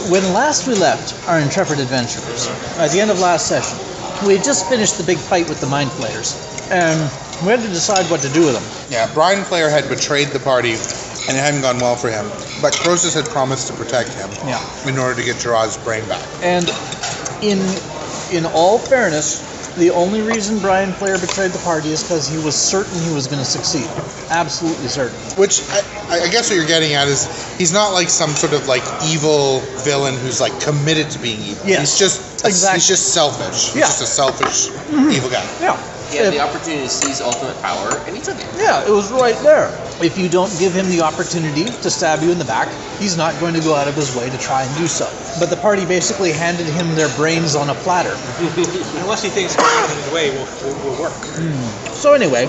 when last we left our intrepid adventurers, at the end of last session, we had just finished the big fight with the mind flayers, and we had to decide what to do with them. Yeah, Brian Flayer had betrayed the party, and it hadn't gone well for him. But Croesus had promised to protect him in order to get Gerard's brain back. And in all fairness, the only reason Brian Flayer betrayed the party is because he was certain he was going to succeed. Absolutely certain. Which, I guess what you're getting at is, he's not like some sort of like evil villain who's like committed to being evil. Yes, he's just he's just selfish. He's just a selfish evil guy. Yeah. He had the opportunity to seize ultimate power, and he took it. Yeah, it was right there. If you don't give him the opportunity to stab you in the back, he's not going to go out of his way to try and do so. But the party basically handed him their brains on a platter. Unless he thinks getting in his way will work. So anyway,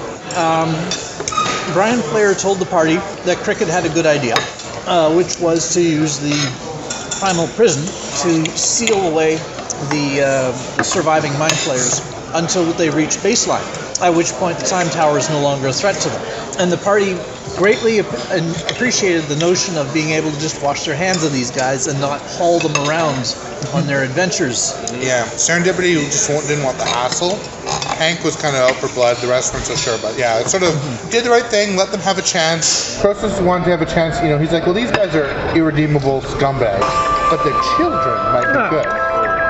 Brian Flayer told the party that Cricket had a good idea, which was to use the primal prison to seal away the surviving mind flayers until they reach baseline, at which point the time tower is no longer a threat to them. And the party greatly appreciated the notion of being able to just wash their hands of these guys and not haul them around on their adventures. Yeah, Serendipity just didn't want the hassle. Hank was kind of out for blood, the rest weren't so sure, but yeah, it sort of did the right thing, let them have a chance. Croesus wanted to have a chance, he's like, well, these guys are irredeemable scumbags, but their children might be good,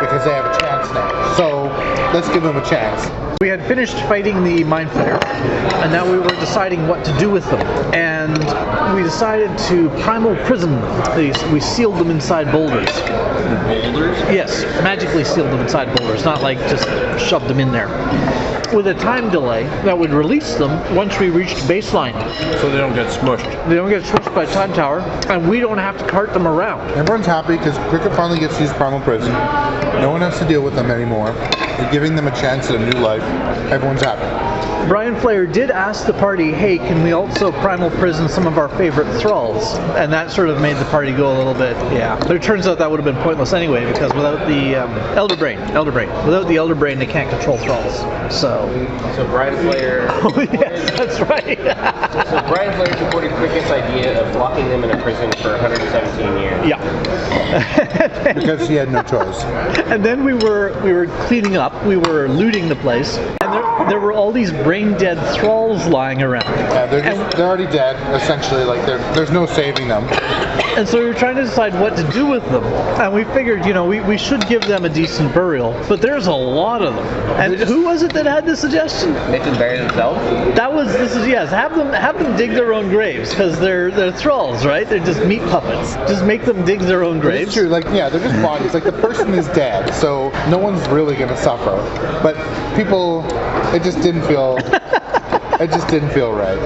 because they have a chance now. So, let's give them a chance. We had finished fighting the mind flayer, and now we were deciding what to do with them. And we decided to primal prison them. We sealed them inside boulders. Boulders? Yes, magically sealed them inside boulders, not like just shoved them in there. With a time delay that would release them once we reached baseline. So they don't get smushed. They don't get smushed by time tower, and we don't have to cart them around. Everyone's happy because Cricket finally gets to use primal prison. No one has to deal with them anymore. We're giving them a chance at a new life. Everyone's happy. Brian Flayer did ask the party, hey, can we also primal prison some of our favorite thralls? And that sort of made the party go a little bit, But it turns out that would have been pointless anyway, because without the elder brain, without the elder brain, they can't control thralls. So Brian Flayer... Oh, yes, that's right. So Brian Flayer supported Cricket's idea of locking them in a prison for 117 years. Yeah. Because he had no choice. And then we were cleaning up, we were looting the place, and there were all these brain-dead thralls lying around. Yeah, they're already dead, essentially. Like, there's no saving them. And so we were trying to decide what to do with them. And we figured, we should give them a decent burial. But there's a lot of them. And who was it that had the suggestion? Make them bury themselves? Have them dig their own graves, because they're thralls, right? They're just meat puppets. Just make them dig their own graves. It's true, they're just bodies. Like, the person is dead, so no one's really going to suffer. But people, it just didn't feel right.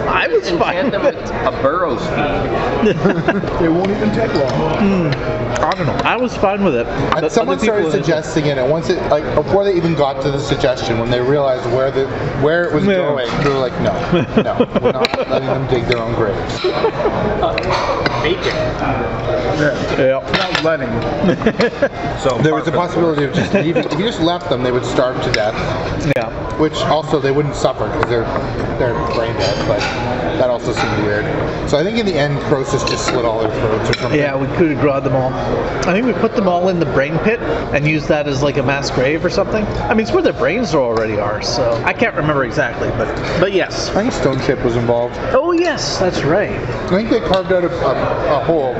I was fine with it. A burrow speed. It won't even take long. I don't know. I was fine with it. And someone started suggesting it, and once it, before they even got to the suggestion, when they realized where it was going, they were like, no, we're not letting them dig their own graves. Bacon. Not letting. So there was a possibility of just leaving. If you just left them, they would starve to death. Yeah. Which also they wouldn't suffer because they're brain dead, but that also seemed weird. So I think in the end, Croesus just slit all their throats or something. Yeah, we could have grabbed them all. I think we put them all in the brain pit and used that as like a mass grave or something. I mean, it's where their brains already are, so I can't remember exactly, but yes. I think Stone Chip was involved. Oh yes, that's right. I think they carved out a hole,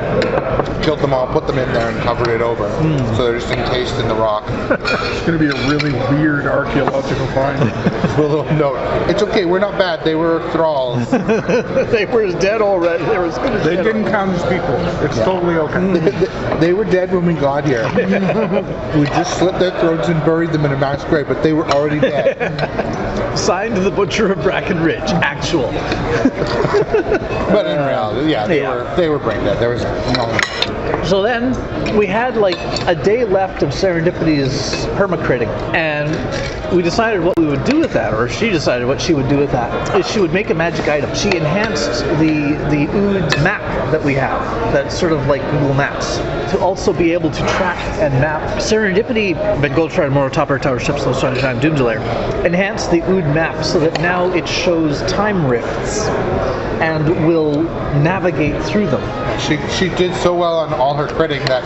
killed them all, put them in there, and covered it over, so they're just encased in the rock. It's going to be a really weird archaeological find. A little note. It's okay. We're not bad. They were thralls. They were dead already. They were as good as They dead didn't count as people. It's totally okay. They were dead when we got here. We just slit their throats and buried them in a mass grave, but they were already dead. Signed to the Butcher of Brackenridge. Actual. But in reality, they were brain dead. There was no. So then we had like a day left of Serendipity's permacritting, and we decided what we would do with that, or she decided what she would do with that, is she would make a magic item. She enhanced the Ood map that we have, that's sort of like Google Maps, to also be able to track and map. Serendipity, Ben Goldshire, Morrow, Topper, Tower, Ships, Low Star, Time, Doomslayer, enhanced the Ood map so that now it shows time rifts. and will navigate through them. She did so well on all her critting that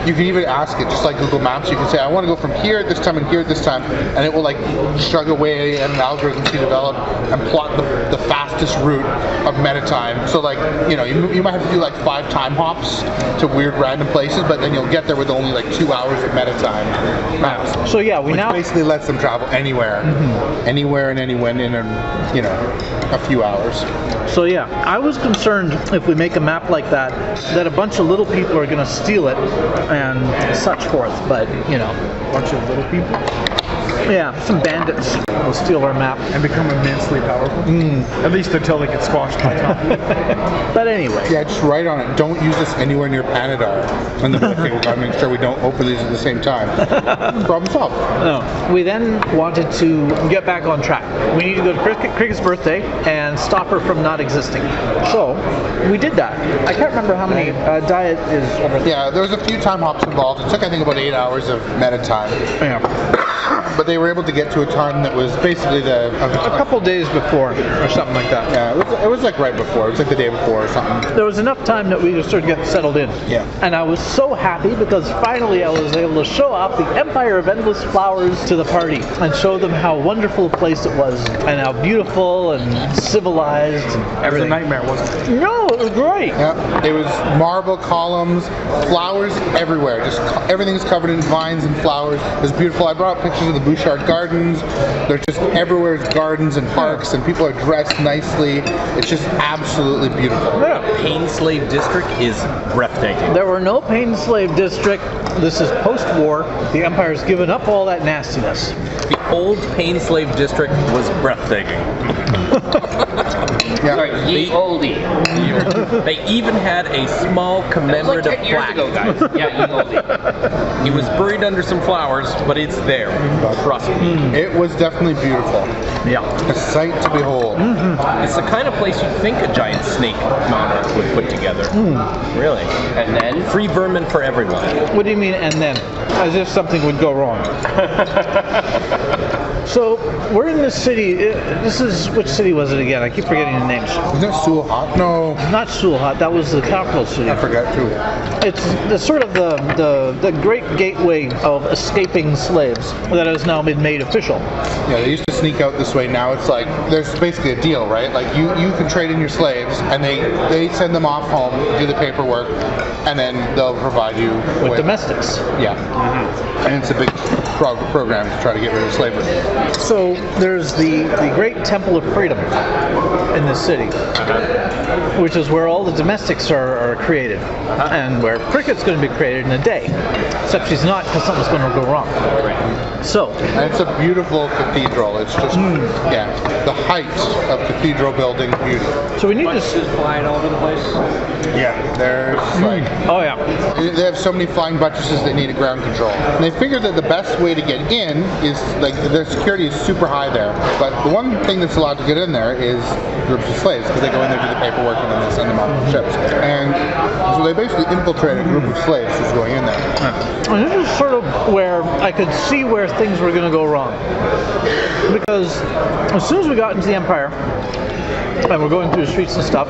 you can even ask it, just like Google Maps, you can say, I want to go from here at this time and here at this time, and it will like shrug away at an algorithm she developed and plot the fastest route of meta time. So like, you know, you might have to do like 5 time hops to weird random places, but then you'll get there with only like 2 hours of meta time max. So yeah, we Which now basically lets them travel anywhere, anywhere and anywhen in a few hours. So yeah, I was concerned if we make a map like that a bunch of little people are going to steal it and such forth. But you know, A bunch of little people. yeah, some bandits will steal our map. And become immensely powerful. At least until they get squashed by time. But anyway, Yeah, just write on it. Don't use this anywhere near Panadar. And then okay, we've got to make sure we don't open these at the same time. Problem solved. no. We then wanted to get back on track. We need to go to Cricket's birthday and stop her from not existing. So we did that. I can't remember how many diet is over there. Yeah, there was a few time hops involved. It took, I think, about 8 hours of meta time. Yeah. But they were able to get to a time that was basically A couple days before or something like that. Yeah, it was like right before. It was like the day before or something. There was enough time that we just sort of get settled in. Yeah. And I was so happy because finally I was able to show off the Empire of Endless Flowers to the party and show them how wonderful a place it was and how beautiful and civilized and It was a everything. nightmare, wasn't it? No, it was great. Yeah, it was marble columns, flowers everywhere. Just everything's covered in vines and flowers. It was beautiful. I brought pictures of the Bouchard Gardens. There's just everywhere is gardens and parks, and people are dressed nicely. It's just absolutely beautiful. Pain Slave District is breathtaking. There were no Pain Slave District. This is post-war. The Empire's given up all that nastiness. The old Pain Slave District was breathtaking. Yeah. Sorry, ye oldie. They even had a small That's like commemorative 10 years plaque. ago, guys. Yeah, ye oldie. He was buried under some flowers, but it's there. Trust me. It was definitely beautiful. Yeah. A sight to behold. It's the kind of place you'd think a giant snake monarch would put together. Really. And then Free vermin for everyone. What do you mean, and then? As if something would go wrong. So, we're in this city. This is, which city was it again? I keep forgetting the names. Isn't it Suhat? No, Not Sulhat, that was the capital city. I forgot too. It's the sort of the great gateway of escaping slaves that has now been made official. Yeah, they used to sneak out this way. Now it's like there's basically a deal, right? Like you can trade in your slaves, and they send them off home, do the paperwork, and then they'll provide you With domestics. Yeah, and it's a big program to try to get rid of slavery. So there's the great Temple of Freedom in this city, which is where all the domestics are created, and where Cricket's going to be created in a day. Except she's not, because something's going to go wrong. So, And it's a beautiful cathedral. It's just the height of cathedral building beauty. so we need to. just flying all over the place. Yeah, there's like Oh yeah. they have so many flying buttresses they need a ground control. And they figured that the best way to get in is like their security is super high there. But the one thing that's allowed to get in there is groups of slaves because they go in there, do the paperwork, and then they send them off the ships. And so they basically infiltrate a group of slaves who's going in there. And this is sort of where I could see where things were going to go wrong. Because as soon as we got into the Empire, and we're going through the streets and stuff,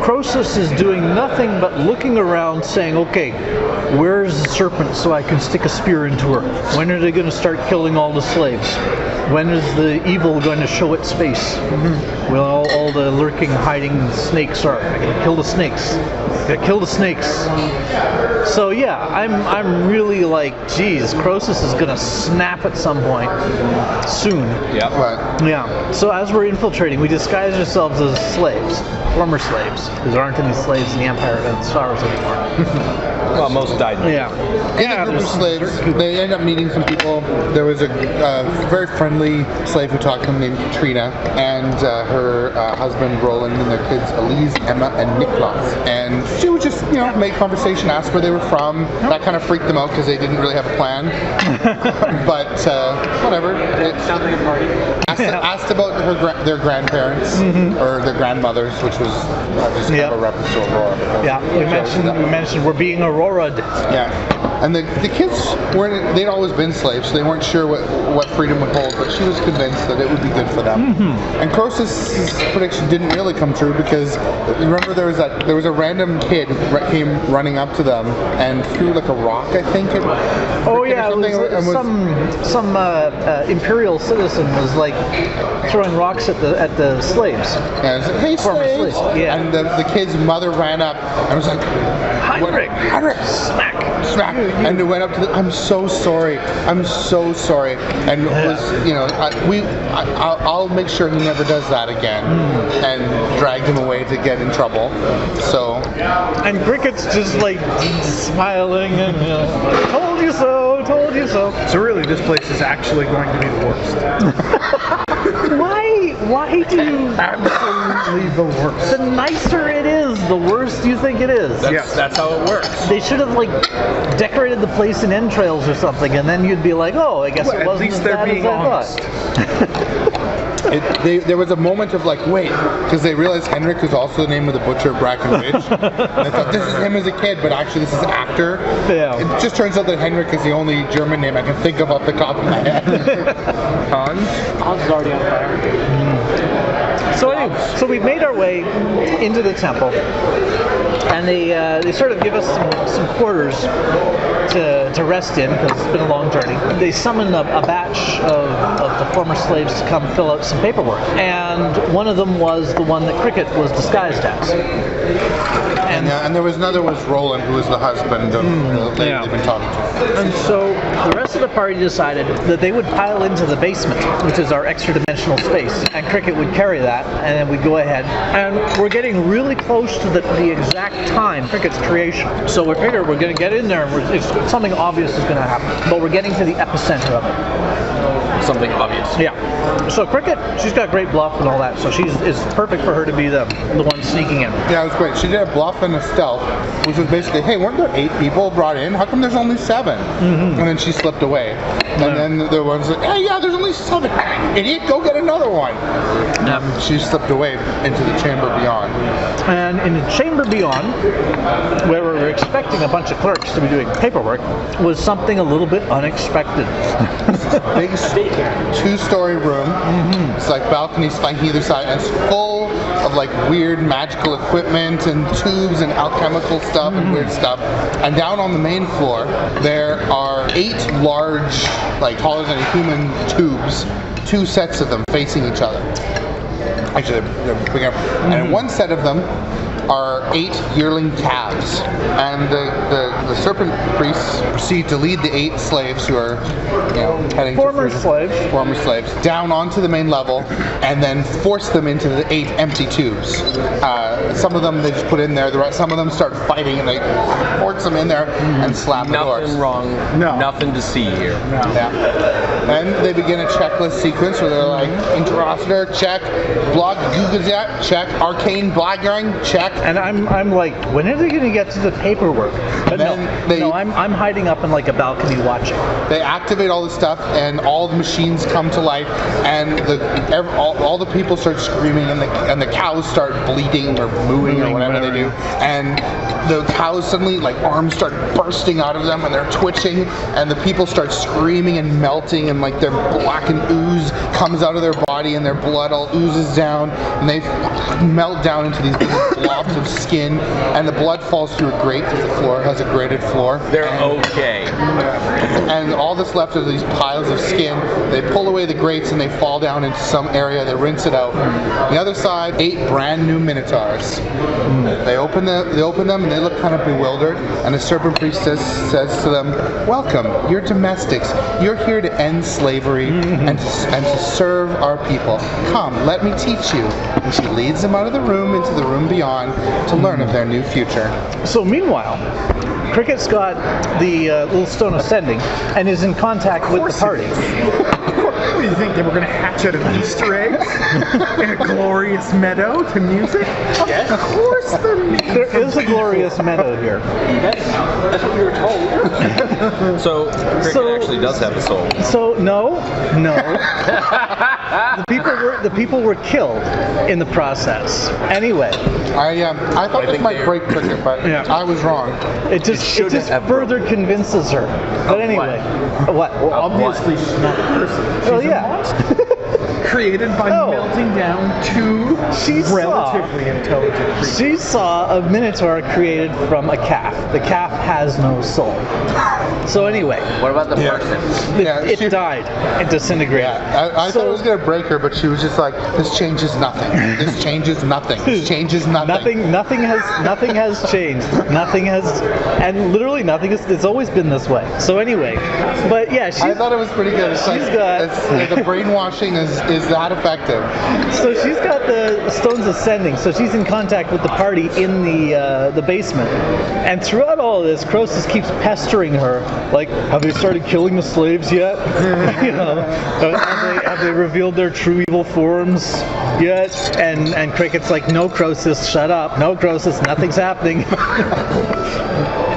Croesus is doing nothing but looking around saying, okay, where's the serpent so I can stick a spear into her? When are they going to start killing all the slaves? When is the evil going to show its face? Well, all the lurking, hiding snakes are. I gotta kill the snakes. Gotta kill the snakes. So yeah, I'm really like, geez, Croesus is gonna snap at some point soon. Yeah. But Yeah. So as we're infiltrating, we disguise ourselves as slaves, former slaves, because there aren't any slaves in the Empire of Stars anymore. Well, most died. Yeah. a group of slaves, they end up meeting some people. There was a very friendly slave who talked to them named Katrina, and her husband Roland, and their kids Elise, Emma, and Niklas. And she would just, make conversation, ask where they were from. That kind of freaked them out because they didn't really have a plan. But whatever. Sounds like a party. Asked about their grandparents or their grandmothers, which was just kind of a reference to Aurora. Yeah. We mentioned we're being Auroraed. Yeah. And the kids weren't, they'd always been slaves, so they weren't sure what freedom would hold, but she was convinced that it would be good for them. And Croesus' prediction didn't really come true because remember there was a random kid came running up to them and threw like a rock, I think. It was some imperial citizen was like throwing rocks at the slaves. Yeah, it was like, hey, slaves! Yeah. And the kid's mother ran up and was like, Heinrich! Smack! And it went up to I'm so sorry. I'm so sorry. And it was, I'll make sure he never does that again. And dragged him away to get in trouble. So. And Cricket's just like smiling and told you so, told you so. So really, this place is actually going to be the worst. Why do you... Absolutely the worst. The nicer it is, the worse you think it is. That's how it works. They should have decorated the place in entrails or something, and then you'd be like, oh, I guess it wasn't as bad as I thought. There was a moment of wait, because they realized Henrik is also the name of the butcher of Brackenridge. And I thought this is him as a kid, but actually this is an actor. Yeah. It just turns out that Henrik is the only German name I can think of off the top of my head. Hans is already on fire. So anyway, so we made our way into the temple, and they sort of give us some quarters to rest in because it's been a long journey. They summoned a batch of the former slaves to come fill out some paperwork, and one of them was the one that Cricket was disguised as. And there was another was Roland, who was the husband of the lady they've been talking to. And so the rest of the party decided that they would pile into the basement, which is our extra dimensional space, and Cricket would carry that, and then we'd go ahead. And we're getting really close to the exact time Cricket's creation. So we figure we're going to get in there, and something obvious is going to happen. But we're getting to the epicenter of it. Something obvious. Yeah. So Cricket, she's got great bluff and all that, so it's perfect for her to be the one sneaking in. Yeah, it was great. She did a bluff and a stealth, which was basically, hey, weren't there 8 people brought in? How come there's only 7? And then she slipped away. And then the one's like, hey, yeah, there's only 7. Idiot, go get another one. She slipped away into the chamber beyond. And in the chamber beyond, where we were expecting a bunch of clerks to be doing paperwork, was something a little bit unexpected. Big 2-story room. It's like balconies flanking either side, and it's full of weird magical equipment and tubes and alchemical stuff and weird stuff. And down on the main floor, there are 8 large, taller than a human tubes, 2 sets of them facing each other. Actually, they're bigger. And in one set of them are 8 yearling calves, and the serpent priests proceed to lead the 8 slaves who are, heading former slaves down onto the main level, and then force them into the 8 empty tubes. Some of them they just put in there. Some of them start fighting, and they force them in there and slam the doors. Nothing wrong. No. Nothing to see here. No. Yeah. And they begin a checklist sequence where they're like, Interocitor, check. Blog Gugazet, check. Arcane Blaggering, check. And I'm like, when are they going to get to the paperwork? But I'm hiding up in a balcony watching. They activate all the stuff, and all the machines come to life, and all the people start screaming, and the cows start bleeding or mooing or whatever they do, and the cows suddenly arms start bursting out of them, and they're twitching, and the people start screaming and melting, and their blackened ooze comes out of their body, and their blood all oozes down, and they melt down into these little blobs of skin, and the blood falls through a grate because the floor has a grated floor. They're okay. And all that's left are these piles of skin. They pull away the grates and they fall down into some area. They rinse it out. On the other side, 8 brand new minotaurs. They open them and they look kind of bewildered. And the serpent priestess says to them, "Welcome. You're domestics. You're here to end slavery and to serve our people. Come, let me teach you." And she leads them out of the room into the room beyond to learn of their new future. So meanwhile, Cricket's got the little stone ascending and is in contact with the party. What do you think, they were going to hatch out of Easter eggs in a glorious meadow to music? Yes. Of course There is a glorious meadow here. That's what we were told. So Cricket actually does have a soul. So no. The people were killed in the process. Anyway, I thought this might break Cricket, but Yeah. I was wrong. it just further convinces her. But anyway, what? Well, obviously she's not a person. She's Oh a yeah. monster. Created by Oh. melting down two She saw- relatively intelligent creatures. She saw a minotaur created from a calf. The calf has no soul. So anyway, What about the person? it died and disintegrated. Yeah, I thought it was gonna break her, but she was just like, "This changes nothing. This changes nothing. This changes nothing." Nothing has changed. Nothing has, and literally nothing has. It's always been this way. So anyway, but yeah, I thought it was pretty good. It's she's got- the brainwashing is that effective. So she's got the stones ascending. So she's in contact with the party in the basement, and throughout all of this, Croesus keeps pestering her, like, "Have they started killing the slaves yet? You know, have they revealed their true evil forms yet?" And Cricket's like, "No, Croesus, shut up. No, Croesus, nothing's happening."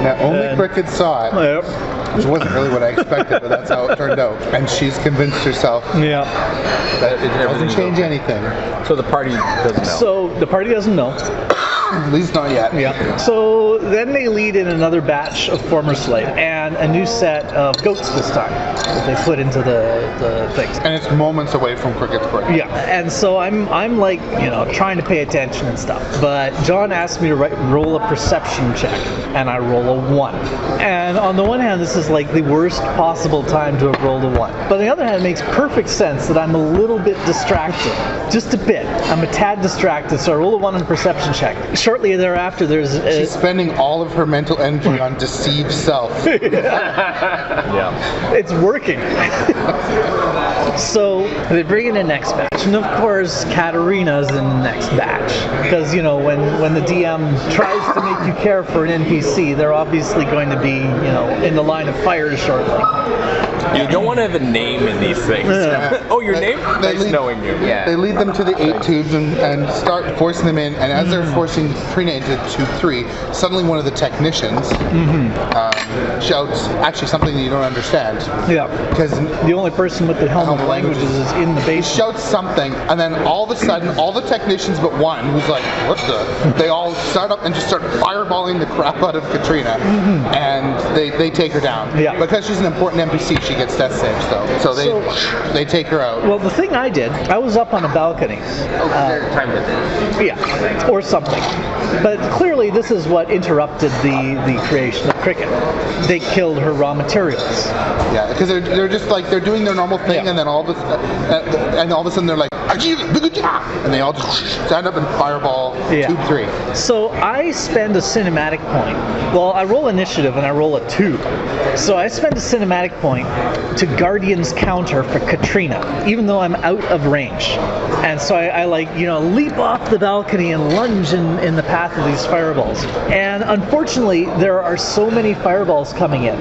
Now only Cricket saw it, Yep. which wasn't really what I expected, but that's how it turned out. And she's convinced herself Yeah. that it doesn't change anything. So the party doesn't know. So the party doesn't know. At least not yet. Yeah. So then they lead in another batch of former slave and a new set of goats this time that they put into the things. And it's moments away from Cricket's break. Yeah, and so I'm like, trying to pay attention and stuff. But John asked me to roll a perception check, and I roll a 1. And on the one hand, this is like the worst possible time to have rolled a 1. But on the other hand, it makes perfect sense that I'm a little bit distracted, just a bit. I'm a tad distracted, so I roll a 1 on a perception check. Shortly thereafter, there's She's spending all of her mental energy on deceive self. Yeah. it's working. So they bring in the next batch, and of course Katarina's in the next batch because when the DM tries to make you care for an NPC, they're obviously going to be in the line of fire shortly. You don't want to have a name in these things. Yeah. Oh, your name? They Nice lead- knowing you. Yeah. They lead them to the 8 tubes and start forcing them in. And as they're forcing Trina into tube 3, suddenly one of the technicians shouts, actually something that you don't understand. Yeah. Because The only person with the helm of languages is in the he basement. shouts something, and then all of a sudden, all the technicians but one, who's like, "What the?" They all start up and just start fireballing the crap out of Katrina, and they take her down. Yeah. Because she's an important NPC, she gets death saves though. So they take her out. Well, the thing I did, I was up on a balcony. Oh, they're timed with it. Yeah, or something. But clearly, this is what interrupted the creation of Cricket. They killed her raw materials. Yeah, because they're just like they're doing their normal thing, Yeah. and then all of a sudden they're like, and they all just stand up and fireball Yeah. tube 3. So I spend a cinematic point. Well, I roll initiative and I roll a 2. So I spend a cinematic point to Guardian's counter for Katrina, even though I'm out of range. And so I leap off the balcony and lunge in the path of these fireballs. And unfortunately, there are so many fireballs coming in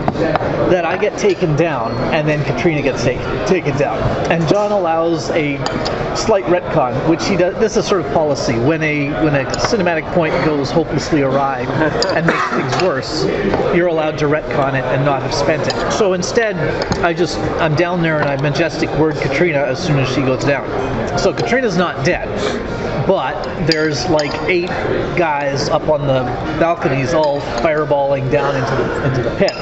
that I get taken down, and then Katrina gets taken down. And John allows a slight retcon, which he does. This is sort of policy. When a cinematic point goes hopelessly awry and makes things worse, you're allowed to retcon it and not have spent it. So instead, I'm down there and I majestic word Katrina as soon as she goes down. So Katrina's not dead, but there's like 8 guys up on the balconies all fireballing down into the pit.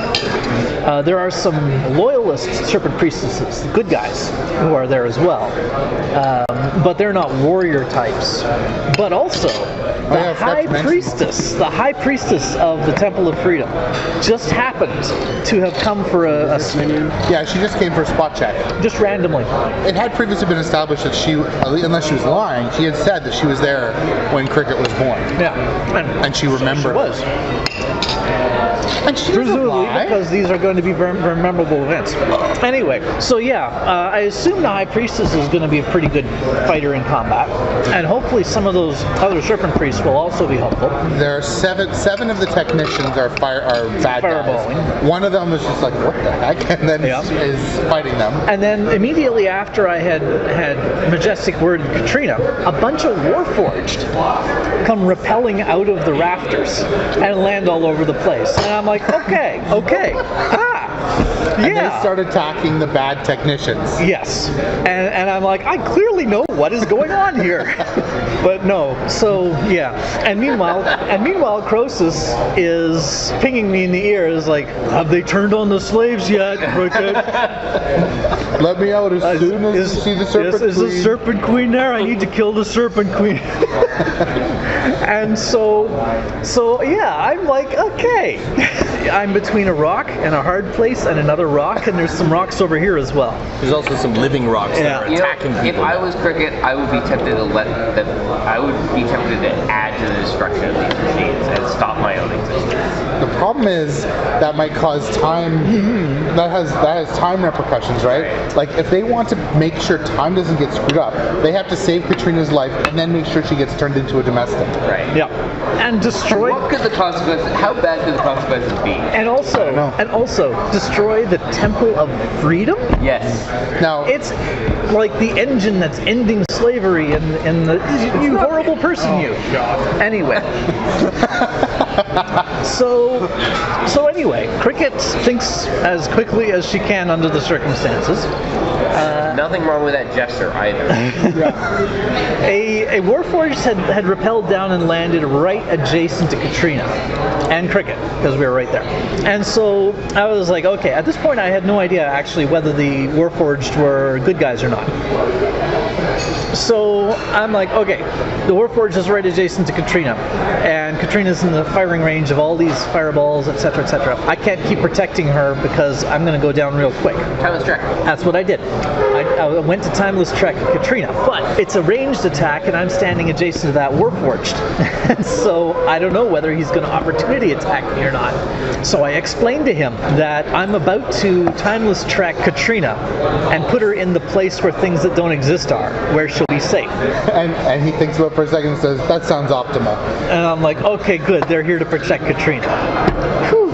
There are some loyalist serpent priestesses, the good guys, who are there as well. But they're not warrior types. But also, the high priestess of the Temple of Freedom just happened to have come for a Yeah, she just came for a spot check. just randomly. It had previously been established that she, unless she was lying, she had said that she was there when Cricket was born. Yeah. And she remembered. She was. And she doesn't Presumably lie. because these are going to be very memorable events. Anyway, so yeah, I assume the High Priestess is going to be a pretty good fighter in combat, and hopefully some of those other Serpent Priests will also be helpful. There are seven of the technicians are bad Fireballing. guys. One of them is just like, what the heck? And then Yeah. is fighting them. And then immediately after I had majestic worded Katrina, a bunch of Warforged come rappelling out of the rafters and land all over the place. And I'm like, okay, And they start attacking the bad technicians. Yes, and I'm like, I clearly know what is going on here, but no. So yeah, and meanwhile, Croesus is pinging me in the ear, is like, have they turned on the slaves yet? Let me out as soon as you see the serpent queen. Is the serpent queen there? I need to kill the serpent queen. And so yeah, I'm like, okay. I'm between a rock and a hard place and another rock, and there's some rocks over here as well. There's also some living rocks that are attacking people. If I was Cricket, I would be tempted to add to the destruction of these machines and stop my own existence. The problem is that might cause time. That has time repercussions, right? Like if they want to make sure time doesn't get screwed up, they have to save Katrina's life and then make sure she gets turned into a domestic. Right. Yeah. And destroy. What could the consequences? How bad could the consequences be? And also destroy the Temple of Freedom. Yes. Now It's like the engine that's ending slavery and the you horrible person you. Anyway. So anyway, Cricket thinks as quickly as she can under the circumstances. Nothing wrong with that gesture either. A Warforged had rappelled down and landed right adjacent to Katrina and Cricket, because we were right there. And so I was like, okay, at this point I had no idea actually whether the Warforged were good guys or not. So I'm like, okay, the Warforged is right adjacent to Katrina, and Katrina's in the firing range of all these fireballs, etc., etc. I can't keep protecting her because I'm going to go down real quick. Timeless Trek. That's what I did. I went to Timeless Trek Katrina, but it's a ranged attack, and I'm standing adjacent to that Warforged. And so I don't know whether he's going to opportunity attack me or not. So I explained to him that I'm about to Timeless Trek Katrina and put her in the place where things that don't exist are, where she'll be safe. and he thinks about it for a second and says, that sounds optimal. And I'm like, okay, good, they're here to protect Katrina. Whew.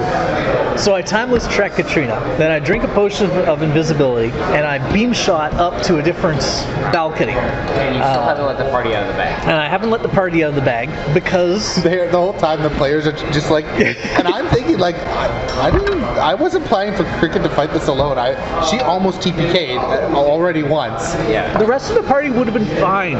So I Timeless Trek Katrina, then I drink a potion of invisibility, and I beam shot up to a different balcony. And you still haven't let the party out of the bag. And I haven't let the party out of the bag because The whole time the players are just like, and I'm thinking like, I wasn't planning for Cricket to fight this alone. She almost TPK'd already once. Yeah. the rest of the party would have been fine.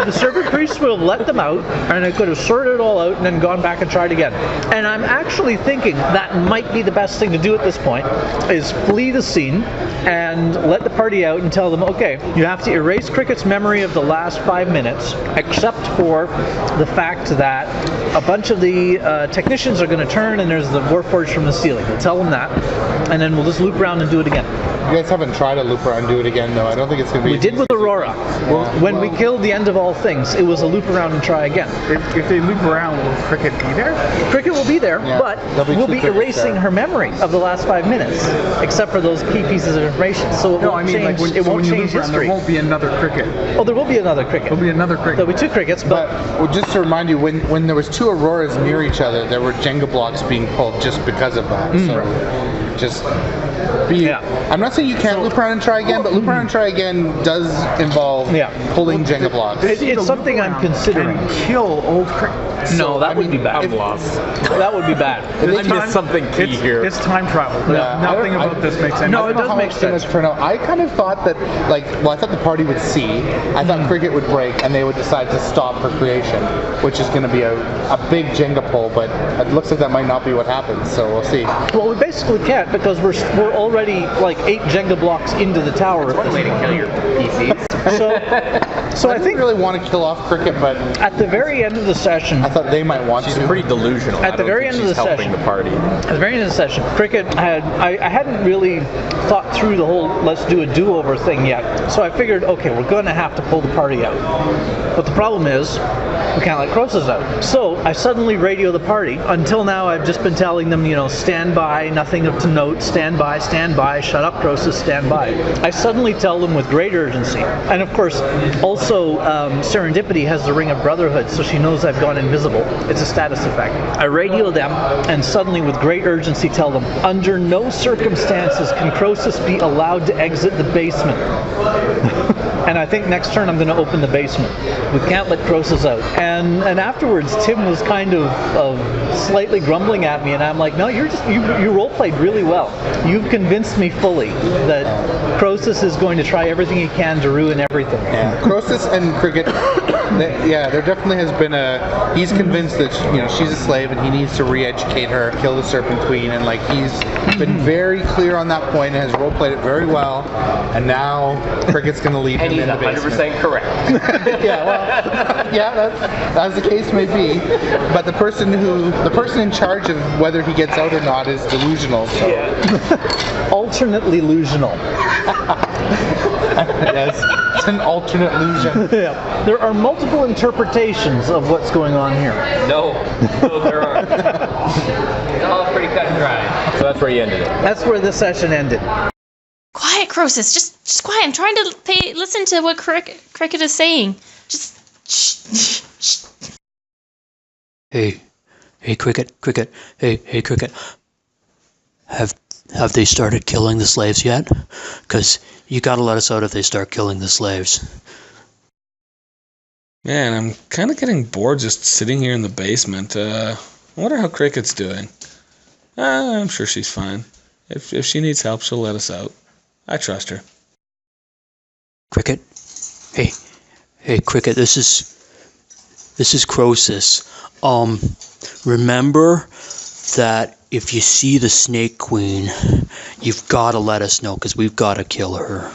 The serpent priest would have let them out, and I could have sorted it all out and then gone back and tried again. And I'm actually thinking that might be the best thing to do at this point, is flee the scene and let the party out and tell them, okay, you have to erase Cricket's memory of the last 5 minutes, except for the fact that a bunch of the technicians are going to turn and there's the Warforged from the ceiling. We'll tell them that, and then we'll just loop around and do it again. You guys haven't tried to loop around and do it again, though. I don't think it's going to be. We did with Aurora. When we killed the end of all things, it was a loop around and try again. If they loop around, will Cricket be there? Cricket will be there, Yeah, but there'll be we'll two be Crickets erasing there. her memory of the last 5 minutes, except for those key pieces of information. So it No, won't I mean, change. like when, It so won't when you change loop around, history. there won't be another Cricket. Oh, there will be another Cricket. There'll be another Cricket. There'll be 2 Crickets, But well, just to remind you, when there was 2 Auroras near each other, there were Jenga blocks being pulled just because of that. So just be. Yeah. I'm not saying you can't loop around and try again, but loop around and try again does involve pulling Jenga blocks. It's something I'm considering. And kill old Cricket. No, that would be bad. I'm lost. That would be bad. I missed something key here. It's time travel. Yeah, Nothing about this makes sense. No, it does How make much things sense. turn out. I kind of thought that, I thought the party would see. I thought Cricket would break, and they would decide to stop her creation, which is going to be a big Jenga pull. But it looks like that might not be what happens. So we'll see. Well, we basically can't because we're already like 8 Jenga blocks into the tower. One way to kill your PCs. So I I think didn't really want to kill off Cricket, but at the very end of the session, I thought they might want She's to. pretty delusional. At the very end of the she's helping session. the party. at the very end of the session, Cricket I hadn't really thought through the whole let's do a do-over thing yet. So I figured, okay, we're going to have to pull the party out. But the problem is, we can't let Croesus out. So I suddenly radio the party. Until now, I've just been telling them, stand by, nothing to note, stand by, shut up, Croesus, stand by. I suddenly tell them with great urgency. And of course, also Serendipity has the Ring of Brotherhood, so she knows I've gone invisible. It's a status effect. I radio them, and suddenly with great urgency tell them, under no circumstances can Croesus be allowed to exit the basement. And I think next turn I'm going to open the basement. We can't let Croesus out. And afterwards, Tim was kind of slightly grumbling at me, and I'm like, no, you role played really well. You've convinced me fully that Croesus is going to try everything he can to ruin everything. Yeah, Croesus and Cricket. There definitely has been he's convinced that she's a slave and he needs to re-educate her, kill the Serpent Queen, and like he's been very clear on that point and has role played it very well. And now Cricket's going to lead him in the basement. 100% correct. As the case may be, but the person in charge of whether he gets out or not is delusional. So. Yeah. Alternately illusional. Yes, it's an alternate illusion. Yeah. There are multiple interpretations of what's going on here. No, there aren't. It's all pretty cut and dry. So that's where you ended it. That's where the session ended. Quiet, Croesus. Just quiet. I'm trying to listen to what Cricket is saying. Just shh. Hey, Cricket. Hey, Cricket. Have they started killing the slaves yet? Because you gotta let us out if they start killing the slaves. Man, I'm kind of getting bored just sitting here in the basement. I wonder how Cricket's doing. I'm sure she's fine. If she needs help, she'll let us out. I trust her. Cricket? Hey, Cricket, this is Croesus. Remember that if you see the Snake Queen, you've got to let us know, because we've got to kill her.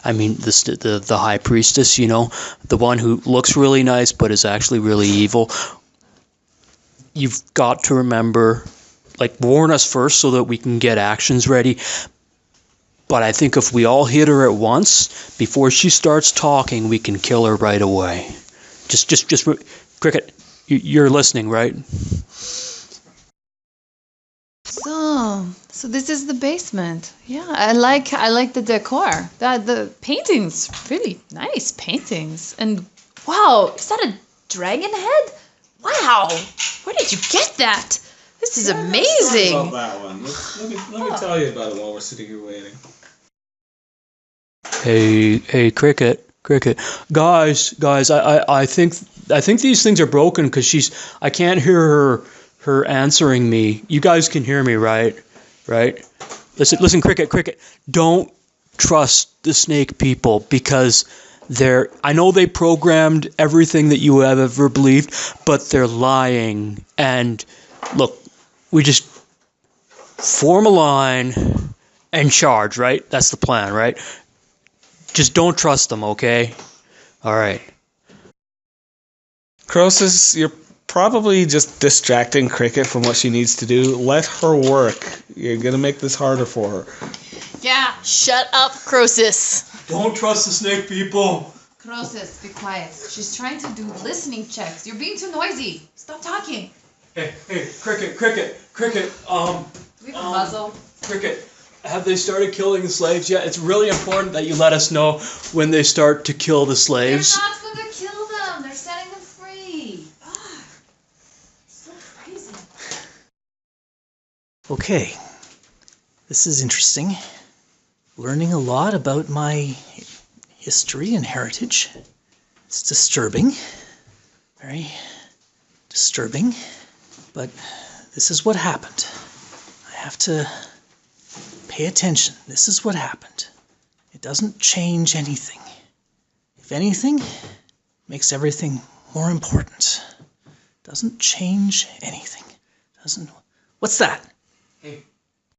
I mean, the High Priestess, the one who looks really nice but is actually really evil. You've got to remember, warn us first so that we can get actions ready. But I think if we all hit her at once, before she starts talking, we can kill her right away. Just Cricket, you're listening, right? So this is the basement. Yeah, I like the decor. The paintings, really nice paintings. And wow, is that a dragon head? Wow, where did you get that? This is amazing. About that one. Let me tell you about it while we're sitting here waiting. Hey, Cricket, guys, I think these things are broken because I can't hear her answering me. You guys can hear me, right? Listen, Cricket, don't trust the snake people, because I know they programmed everything that you have ever believed, but they're lying. And look, we just form a line and charge, right? That's the plan, right? Just don't trust them, okay? All right. Croesus, you're probably just distracting Cricket from what she needs to do. Let her work. You're going to make this harder for her. Yeah, shut up, Croesus. Don't trust the snake people. Croesus, be quiet. She's trying to do listening checks. You're being too noisy. Stop talking. Hey, Cricket. Do we have a muzzle? Cricket, have they started killing the slaves yet? It's really important that you let us know when they start to kill the slaves. They're not going to kill them. They're setting them free. So crazy. Okay, this is interesting. Learning a lot about my history and heritage. It's disturbing. Very disturbing. But this is what happened. I have to pay attention. This is what happened. It doesn't change anything. If anything, it makes everything more important. Doesn't change anything. What's that? Hey,